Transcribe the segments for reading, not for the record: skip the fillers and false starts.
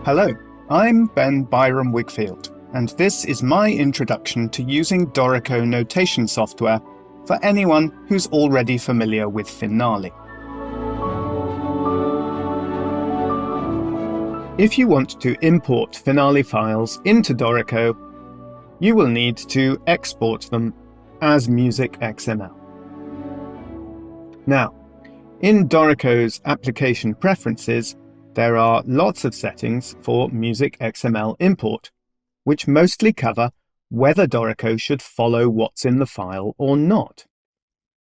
Hello, I'm Ben Byram-Wigfield, and this is my introduction to using Dorico notation software for anyone who's already familiar with Finale. If you want to import Finale files into Dorico, you will need to export them as MusicXML. Now, in Dorico's application preferences, there are lots of settings for MusicXML import, which mostly cover whether Dorico should follow what's in the file or not.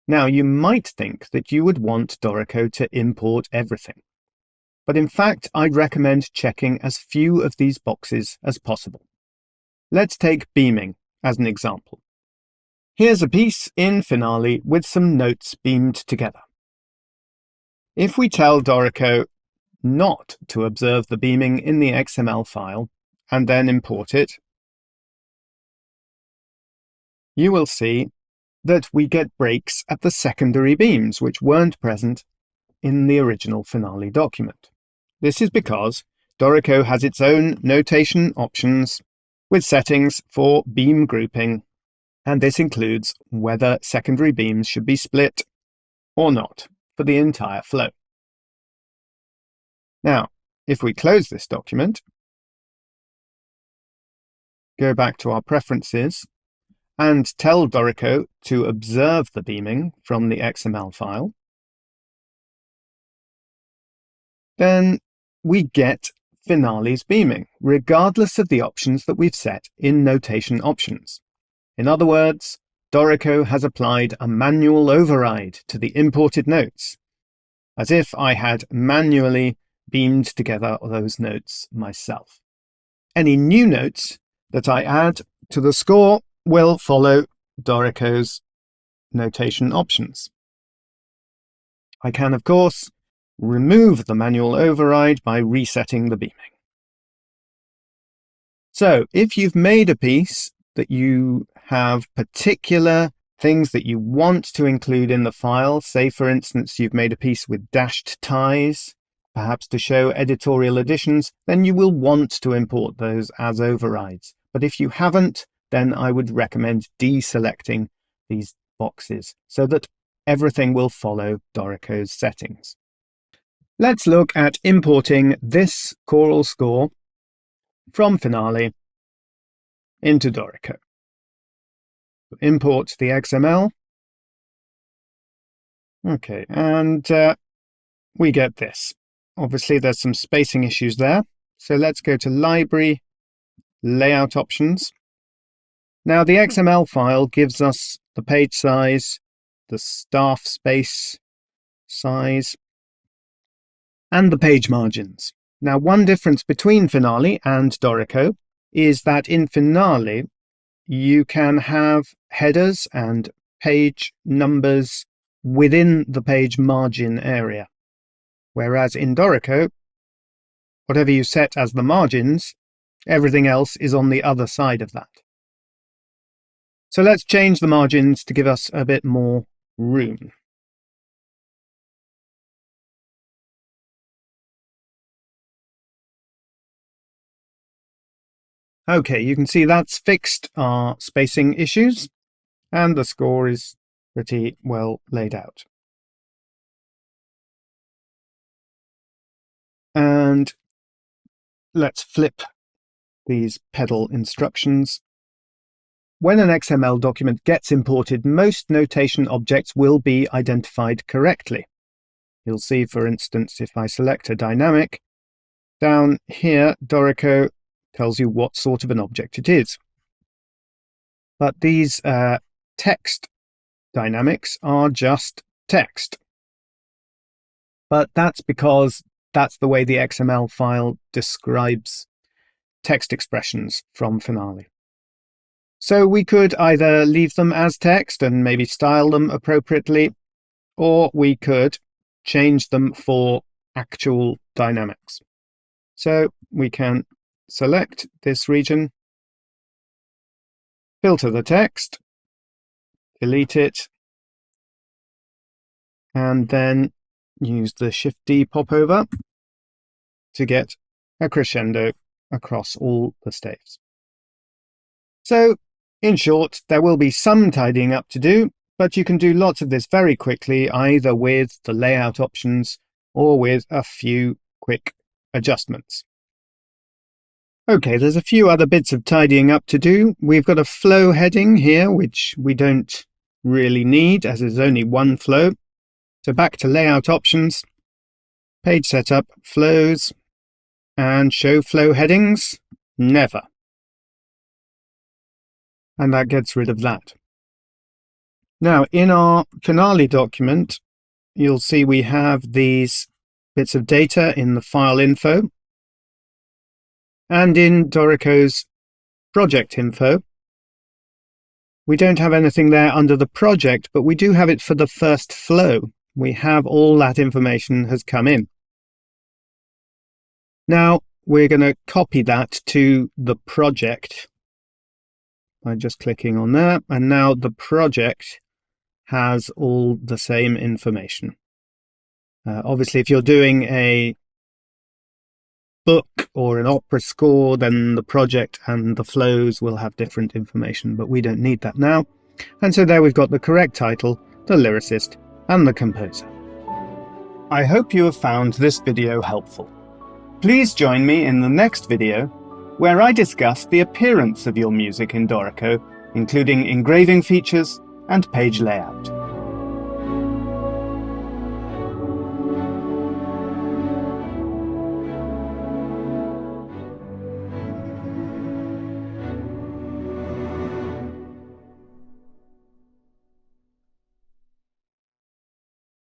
Now, you might think that you would want Dorico to import everything, but in fact, I'd recommend checking as few of these boxes as possible. Let's take beaming as an example. Here's a piece in Finale with some notes beamed together. If we tell Dorico not to observe the beaming in the XML file and then import it, you will see that we get breaks at the secondary beams which weren't present in the original Finale document. This is because Dorico has its own notation options with settings for beam grouping, and this includes whether secondary beams should be split or not for the entire flow. Now, if we close this document, go back to our preferences, and tell Dorico to observe the beaming from the XML file, then we get Finale's beaming, regardless of the options that we've set in notation options. In other words, Dorico has applied a manual override to the imported notes, as if I had manually beamed together those notes myself. Any new notes that I add to the score will follow Dorico's notation options. I can, of course, remove the manual override by resetting the beaming. So, if you've made a piece that you have particular things that you want to include in the file, say for instance you've made a piece with dashed ties, perhaps to show editorial additions, then you will want to import those as overrides. But if you haven't, then I would recommend deselecting these boxes so that everything will follow Dorico's settings. Let's look at importing this choral score from Finale into Dorico. Import the XML. Okay, and we get this. Obviously, there's some spacing issues there. So let's go to Library, Layout Options. Now, the XML file gives us the page size, the staff space size, and the page margins. Now, one difference between Finale and Dorico is that in Finale, you can have headers and page numbers within the page margin area. Whereas in Dorico, whatever you set as the margins, everything else is on the other side of that. So let's change the margins to give us a bit more room. Okay, you can see that's fixed our spacing issues, and the score is pretty well laid out. And let's flip these pedal instructions. When an XML document gets imported, most notation objects will be identified correctly. You'll see, for instance, if I select a dynamic, down here, Dorico tells you what sort of an object it is. But these text dynamics are just text. But that's because that's the way the XML file describes text expressions from Finale. So we could either leave them as text and maybe style them appropriately, or we could change them for actual dynamics. So we can select this region, filter the text, delete it, and then use the Shift-D popover to get a crescendo across all the staves. So, in short, there will be some tidying up to do, but you can do lots of this very quickly, either with the layout options or with a few quick adjustments. Okay, there's a few other bits of tidying up to do. We've got a flow heading here, which we don't really need, as there's only one flow. So back to layout options, page setup, flows, and show flow headings, never. And that gets rid of that. Now, in our Finale document, you'll see we have these bits of data in the file info and in Dorico's project info. We don't have anything there under the project, but we do have it for the first flow. We have all that information has come in. Now, we're going to copy that to the project by just clicking on there, and now the project has all the same information. Obviously, if you're doing a book or an opera score, then the project and the flows will have different information, but we don't need that now. And so there we've got the correct title, the lyricist, and the composer. I hope you have found this video helpful. Please join me in the next video, where I discuss the appearance of your music in Dorico, including engraving features and page layout.